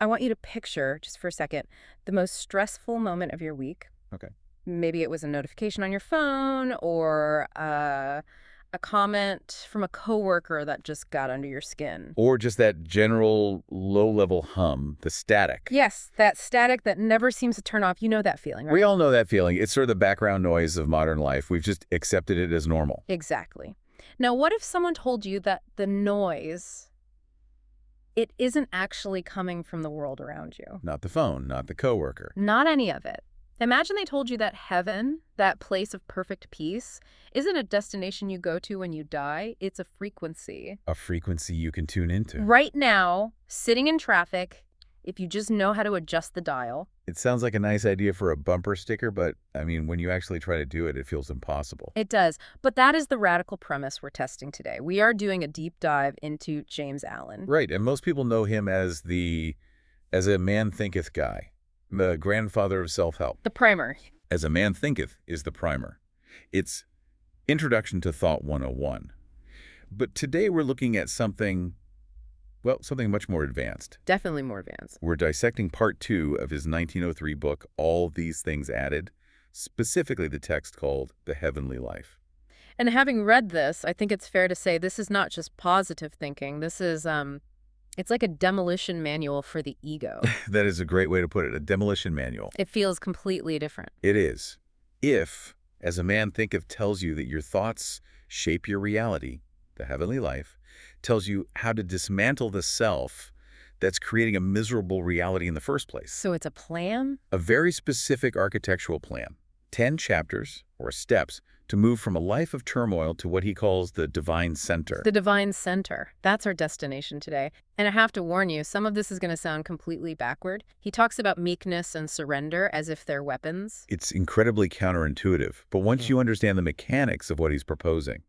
I want you to picture, just for a second, the most stressful moment of your week. Okay. Maybe it was a notification on your phone or a comment from a coworker that just got under your skin. Or just that general low-level hum, the static. Yes, that static that never seems to turn off. You know that feeling, right? We all know that feeling. It's sort of the background noise of modern life. We've just accepted it as normal. Exactly. Now, what if someone told you that the noise, it isn't actually coming from the world around you? Not the phone, not the coworker. Not any of it. Imagine they told you that heaven, that place of perfect peace, isn't a destination you go to when you die. It's a frequency. A frequency you can tune into. Right now, sitting in traffic, if you just know how to adjust the dial. It sounds like a nice idea for a bumper sticker, but, I mean, when you actually try to do it, it feels impossible. It does. But that is the radical premise we're testing today. We are doing a deep dive into James Allen. Right, and most people know him as a man thinketh guy, the grandfather of self-help. The primer. As a Man Thinketh is the primer. It's Introduction to Thought 101. But today we're looking at something much more advanced. Definitely more advanced. We're dissecting part 2 of his 1903 book, All These Things Added, specifically the text called The Heavenly Life. And having read this, I think it's fair to say this is not just positive thinking. This is, it's like a demolition manual for the ego. That is a great way to put it, a demolition manual. It feels completely different. It is. If, as a man thinketh tells you that your thoughts shape your reality, the heavenly life, tells you how to dismantle the self that's creating a miserable reality in the first place. So it's a plan? A very specific architectural plan. 10 chapters, or steps, to move from a life of turmoil to what he calls the divine center. The divine center. That's our destination today. And I have to warn you, some of this is going to sound completely backward. He talks about meekness and surrender as if they're weapons. It's incredibly counterintuitive, but once you understand the mechanics of what he's proposing,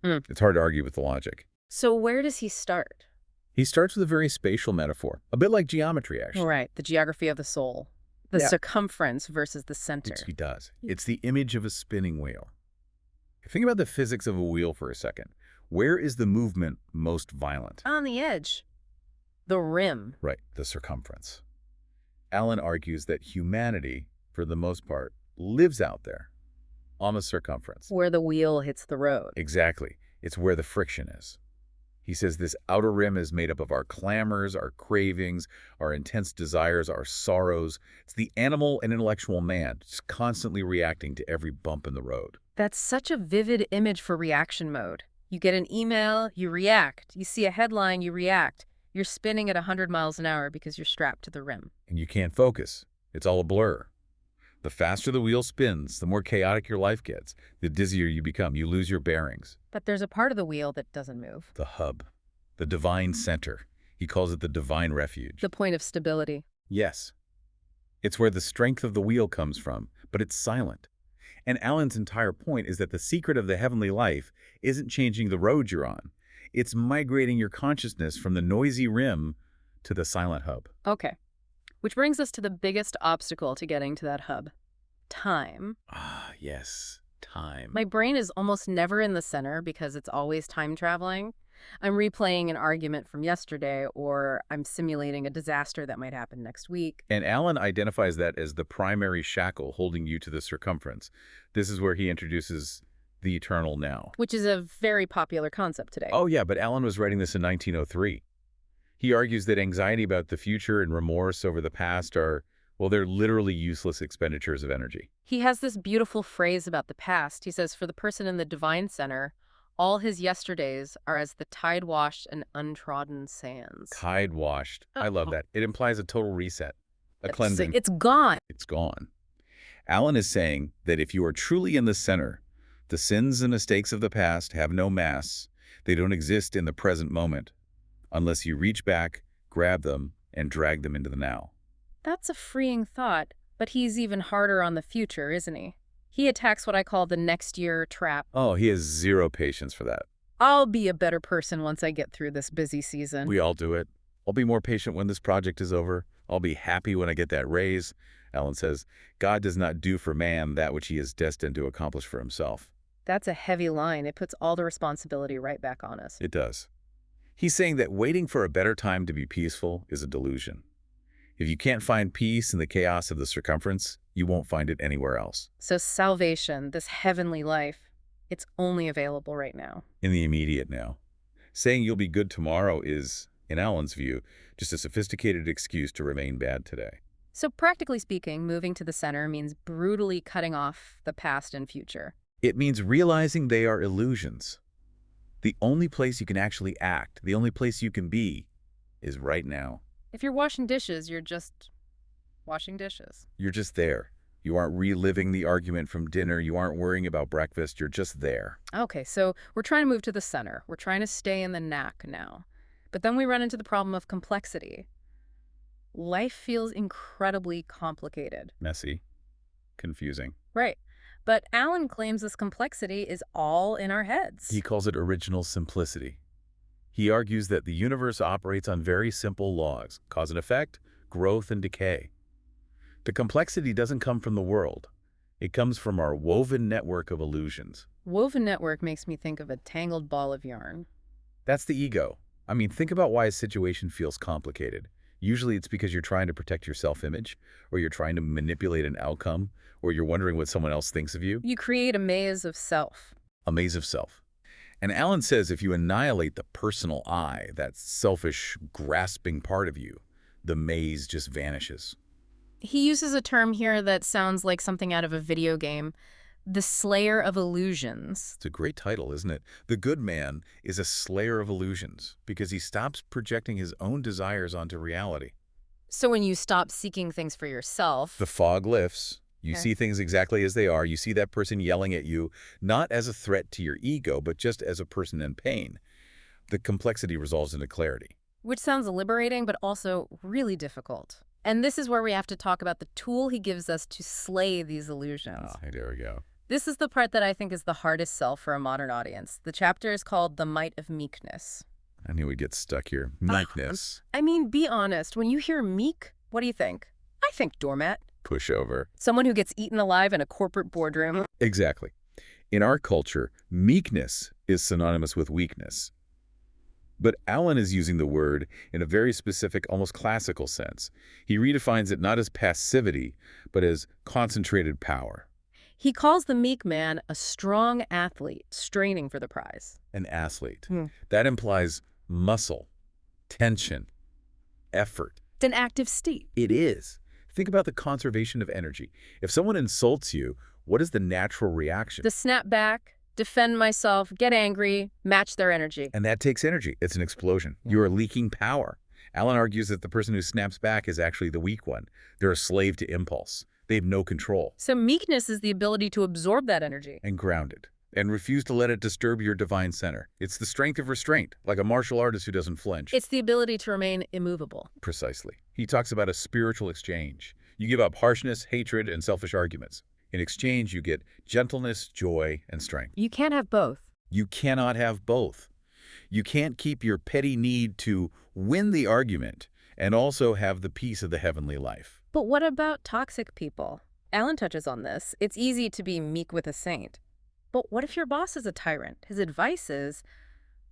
it's hard to argue with the logic. So where does he start? He starts with a very spatial metaphor, a bit like geometry, actually. Right, the geography of the soul. The circumference versus the center. He does. It's the image of a spinning wheel. Think about the physics of a wheel for a second. Where is the movement most violent? On the edge. The rim. Right, the circumference. Allen argues that humanity, for the most part, lives out there, on the circumference. Where the wheel hits the road. Exactly. It's where the friction is. He says this outer rim is made up of our clamors, our cravings, our intense desires, our sorrows. It's the animal and intellectual man, just constantly reacting to every bump in the road. That's such a vivid image for reaction mode. You get an email, you react. You see a headline, you react. You're spinning at 100 miles an hour because you're strapped to the rim. And you can't focus. It's all a blur. The faster the wheel spins, the more chaotic your life gets. The dizzier you become. You lose your bearings. But there's a part of the wheel that doesn't move. The hub. The divine center. He calls it the divine refuge. The point of stability. Yes. It's where the strength of the wheel comes from, but it's silent. And Allen's entire point is that the secret of the heavenly life isn't changing the road you're on. It's migrating your consciousness from the noisy rim to the silent hub. Okay. Which brings us to the biggest obstacle to getting to that hub. Time. Ah, yes. Time. My brain is almost never in the center because it's always time traveling. I'm replaying an argument from yesterday, or I'm simulating a disaster that might happen next week. And Allen identifies that as the primary shackle holding you to the circumference. This is where he introduces the eternal now. Which is a very popular concept today. Oh, yeah, but Allen was writing this in 1903. He argues that anxiety about the future and remorse over the past are, well, they're literally useless expenditures of energy. He has this beautiful phrase about the past. He says, for the person in the divine center, all his yesterdays are as the tide-washed and untrodden sands. Tide-washed. I love that. It implies a total reset, a cleansing. It's gone. It's gone. Allen is saying that if you are truly in the center, the sins and mistakes of the past have no mass. They don't exist in the present moment, unless you reach back, grab them, and drag them into the now. That's a freeing thought, but he's even harder on the future, isn't he? He attacks what I call the next year trap. Oh, he has zero patience for that. I'll be a better person once I get through this busy season. We all do it. I'll be more patient when this project is over. I'll be happy when I get that raise. Allen says, God does not do for man that which he is destined to accomplish for himself. That's a heavy line. It puts all the responsibility right back on us. It does. He's saying that waiting for a better time to be peaceful is a delusion. If you can't find peace in the chaos of the circumference, you won't find it anywhere else. So salvation, this heavenly life, it's only available right now. In the immediate now. Saying you'll be good tomorrow is, in Alan's view, just a sophisticated excuse to remain bad today. So practically speaking, moving to the center means brutally cutting off the past and future. It means realizing they are illusions. The only place you can actually act, the only place you can be, is right now. If you're washing dishes, you're just washing dishes. You're just there. You aren't reliving the argument from dinner. You aren't worrying about breakfast. You're just there. Okay, so we're trying to move to the center. We're trying to stay in the knack now. But then we run into the problem of complexity. Life feels incredibly complicated. Messy. Confusing. Right. But Alan claims this complexity is all in our heads. He calls it original simplicity. He argues that the universe operates on very simple laws, cause and effect, growth and decay. The complexity doesn't come from the world. It comes from our woven network of illusions. Woven network makes me think of a tangled ball of yarn. That's the ego. I mean, think about why a situation feels complicated. Usually it's because you're trying to protect your self-image, or you're trying to manipulate an outcome, or you're wondering what someone else thinks of you. You create a maze of self. A maze of self. And Alan says if you annihilate the personal I, that selfish, grasping part of you, the maze just vanishes. He uses a term here that sounds like something out of a video game. The Slayer of Illusions. It's a great title, isn't it? The good man is a slayer of illusions because he stops projecting his own desires onto reality. So when you stop seeking things for yourself... The fog lifts. You Okay. see things exactly as they are. You see that person yelling at you, not as a threat to your ego, but just as a person in pain. The complexity resolves into clarity. Which sounds liberating, but also really difficult. And this is where we have to talk about the tool he gives us to slay these illusions. There we go. This is the part that I think is the hardest sell for a modern audience. The chapter is called The Might of Meekness. I knew we'd get stuck here. Meekness. I mean, be honest. When you hear meek, what do you think? I think doormat. Pushover. Someone who gets eaten alive in a corporate boardroom. Exactly. In our culture, meekness is synonymous with weakness. But Alan is using the word in a very specific, almost classical sense. He redefines it not as passivity, but as concentrated power. He calls the meek man a strong athlete straining for the prize. An athlete. Hmm. That implies muscle, tension, effort. It's an active state. It is. Think about the conservation of energy. If someone insults you, what is the natural reaction? The snap back, defend myself, get angry, match their energy. And that takes energy. It's an explosion. You are leaking power. Alan argues that the person who snaps back is actually the weak one. They're a slave to impulse. They have no control. So meekness is the ability to absorb that energy. And ground it. And refuse to let it disturb your divine center. It's the strength of restraint, like a martial artist who doesn't flinch. It's the ability to remain immovable. Precisely. He talks about a spiritual exchange. You give up harshness, hatred, and selfish arguments. In exchange, you get gentleness, joy, and strength. You can't have both. You cannot have both. You can't keep your petty need to win the argument and also have the peace of the heavenly life. But what about toxic people? Alan touches on this. It's easy to be meek with a saint. But what if your boss is a tyrant? His advice is,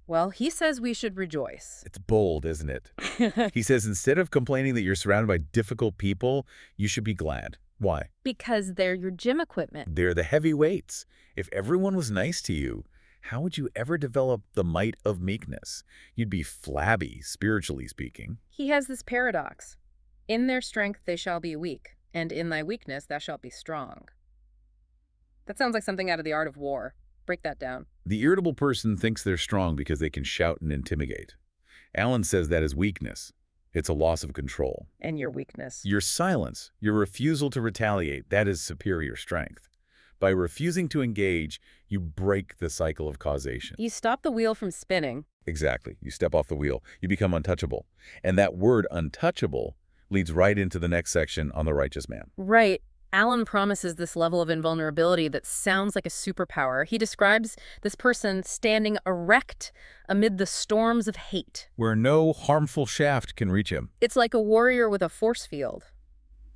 well, he says we should rejoice. It's bold, isn't it? He says instead of complaining that you're surrounded by difficult people, you should be glad. Why? Because they're your gym equipment. They're the heavy weights. If everyone was nice to you, how would you ever develop the might of meekness? You'd be flabby, spiritually speaking. He has this paradox. In their strength they shall be weak, and in thy weakness thou shalt be strong. That sounds like something out of The Art of War. Break that down. The irritable person thinks they're strong because they can shout and intimidate. Alan says that is weakness. It's a loss of control. And your weakness. Your silence, your refusal to retaliate, that is superior strength. By refusing to engage, you break the cycle of causation. You stop the wheel from spinning. Exactly. You step off the wheel. You become untouchable. And that word untouchable leads right into the next section on the righteous man. Right. Alan promises this level of invulnerability that sounds like a superpower. He describes this person standing erect amid the storms of hate. Where no harmful shaft can reach him. It's like a warrior with a force field.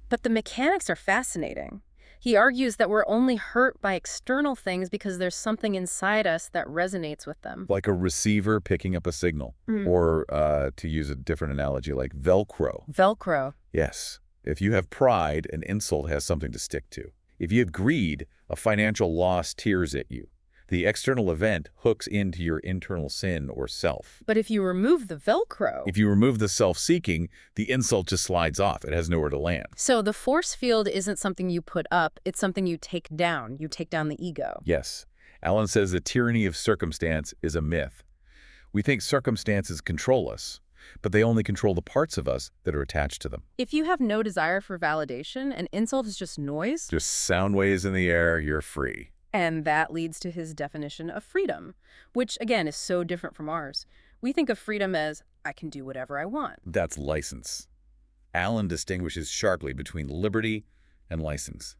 But the mechanics are fascinating. He argues that we're only hurt by external things because there's something inside us that resonates with them. Like a receiver picking up a signal. Mm. Or, to use a different analogy, like Velcro. Velcro. Yes. If you have pride, an insult has something to stick to. If you have greed, a financial loss tears at you. The external event hooks into your internal sin or self. But if you remove the Velcro... If you remove the self-seeking, the insult just slides off. It has nowhere to land. So the force field isn't something you put up, it's something you take down. You take down the ego. Yes. Alan says the tyranny of circumstance is a myth. We think circumstances control us, but they only control the parts of us that are attached to them. If you have no desire for validation, an insult is just noise. Just sound waves in the air, you're free. And that leads to his definition of freedom, which, again, is so different from ours. We think of freedom as, I can do whatever I want. That's license. Alan distinguishes sharply between liberty and license.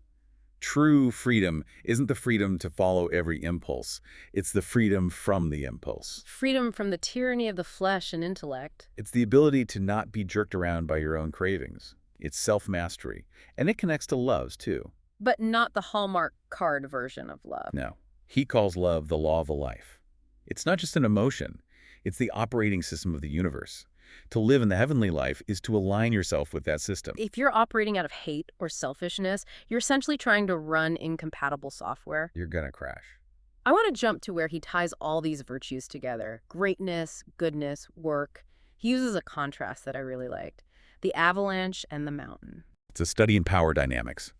True freedom isn't the freedom to follow every impulse. It's the freedom from the impulse. Freedom from the tyranny of the flesh and intellect. It's the ability to not be jerked around by your own cravings. It's self-mastery. And it connects to loves, too. But not the Hallmark card version of love. No. He calls love the law of a life. It's not just an emotion. It's the operating system of the universe. To live in the heavenly life is to align yourself with that system. If you're operating out of hate or selfishness, you're essentially trying to run incompatible software. You're gonna crash. I want to jump to where he ties all these virtues together. Greatness, goodness, work. He uses a contrast that I really liked. The avalanche and the mountain. It's a study in power dynamics.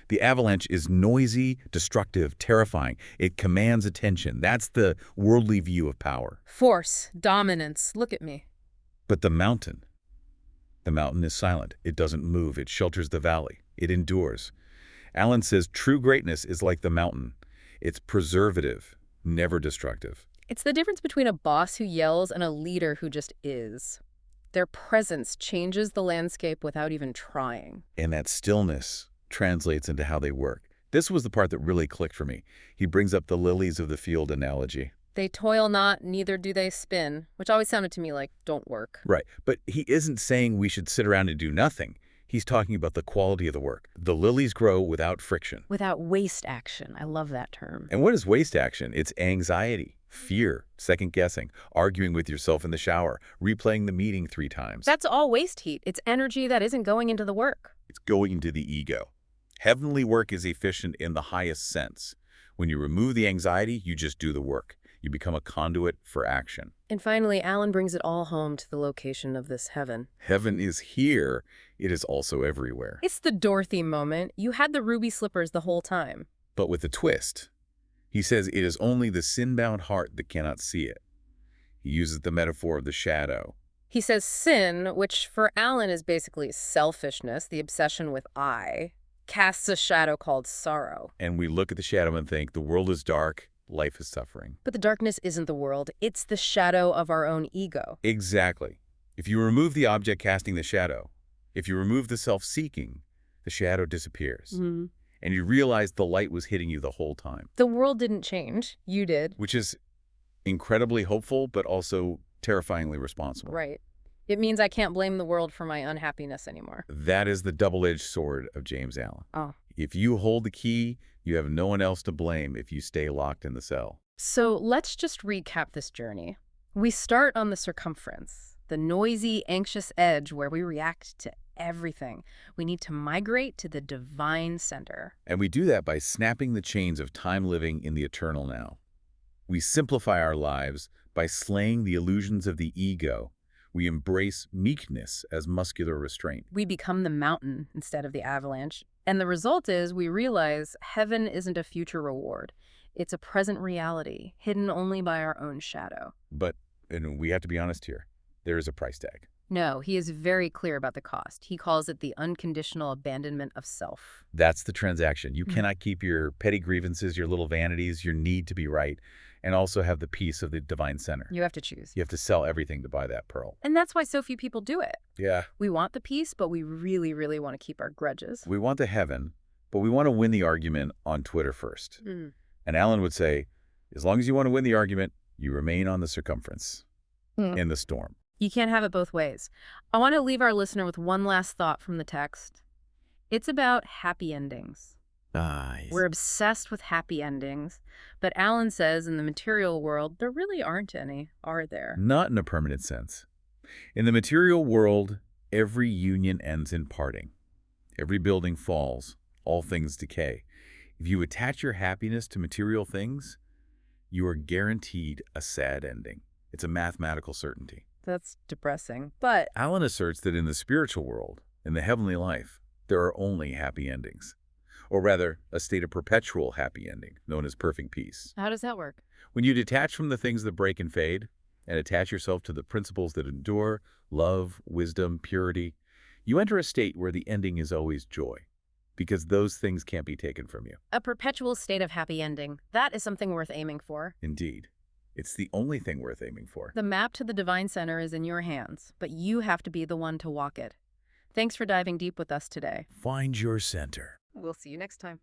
The avalanche is noisy, destructive, terrifying. It commands attention. That's the worldly view of power. Force, dominance, look at me. But the mountain is silent. It doesn't move. It shelters the valley. It endures. Alan says true greatness is like the mountain. It's preservative, never destructive. It's the difference between a boss who yells and a leader who just is. Their presence changes the landscape without even trying. And that stillness translates into how they work. This was the part that really clicked for me. He brings up the lilies of the field analogy. They toil not, neither do they spin, which always sounded to me like, don't work. Right, but he isn't saying we should sit around and do nothing. He's talking about the quality of the work. The lilies grow without friction. Without waste action. I love that term. And what is waste action? It's anxiety, fear, second-guessing, arguing with yourself in the shower, replaying the meeting 3 times. That's all waste heat. It's energy that isn't going into the work. It's going into the ego. Heavenly work is efficient in the highest sense. When you remove the anxiety, you just do the work. You become a conduit for action. And finally, Alan brings it all home to the location of this heaven. Heaven is here. It is also everywhere. It's the Dorothy moment. You had the ruby slippers the whole time. But with a twist. He says it is only the sin-bound heart that cannot see it. He uses the metaphor of the shadow. He says sin, which for Alan is basically selfishness, the obsession with I, casts a shadow called sorrow. And we look at the shadow and think, the world is dark, life is suffering. But the darkness isn't the world. It's the shadow of our own ego. Exactly. If you remove the object casting the shadow, if you remove the self-seeking, the shadow disappears. Mm-hmm. And you realize the light was hitting you the whole time. The world didn't change. You did. Which is incredibly hopeful, but also terrifyingly responsible. Right. It means I can't blame the world for my unhappiness anymore. That is the double-edged sword of James Allen. Oh. If you hold the key, you have no one else to blame if you stay locked in the cell. So let's just recap this journey. We start on the circumference, the noisy, anxious edge where we react to everything. We need to migrate to the divine center. And we do that by snapping the chains of time living in the eternal now. We simplify our lives by slaying the illusions of the ego. We embrace meekness as muscular restraint. We become the mountain instead of the avalanche. And the result is we realize heaven isn't a future reward. It's a present reality, hidden only by our own shadow. But, and we have to be honest here, there is a price tag. No, he is very clear about the cost. He calls it the unconditional abandonment of self. That's the transaction. You cannot keep your petty grievances, your little vanities, your need to be right, and also have the peace of the divine center. You have to choose. You have to sell everything to buy that pearl. And that's why so few people do it. Yeah. We want the peace, but we really, really want to keep our grudges. We want the heaven, but we want to win the argument on Twitter first. And Alan would say, as long as you want to win the argument, you remain on the circumference in the storm. You can't have it both ways. I want to leave our listener with one last thought from the text. It's about happy endings. Ah, We're obsessed with happy endings, but Alan says in the material world, there really aren't any, are there? not in a permanent sense. In the material world, every union ends in parting. Every building falls. All things decay. If you attach your happiness to material things, you are guaranteed a sad ending. It's a mathematical certainty. That's depressing. But Alan asserts that in the spiritual world, in the heavenly life, there are only happy endings. Or rather, a state of perpetual happy ending, known as perfect peace. how does that work? When you detach from the things that break and fade, and attach yourself to the principles that endure, love, wisdom, purity, you enter a state where the ending is always joy, because those things can't be taken from you. A perpetual state of happy ending. That is something worth aiming for. Indeed. It's the only thing worth aiming for. The map to the divine center is in your hands, but you have to be the one to walk it. Thanks for diving deep with us today. Find your center. We'll see you next time.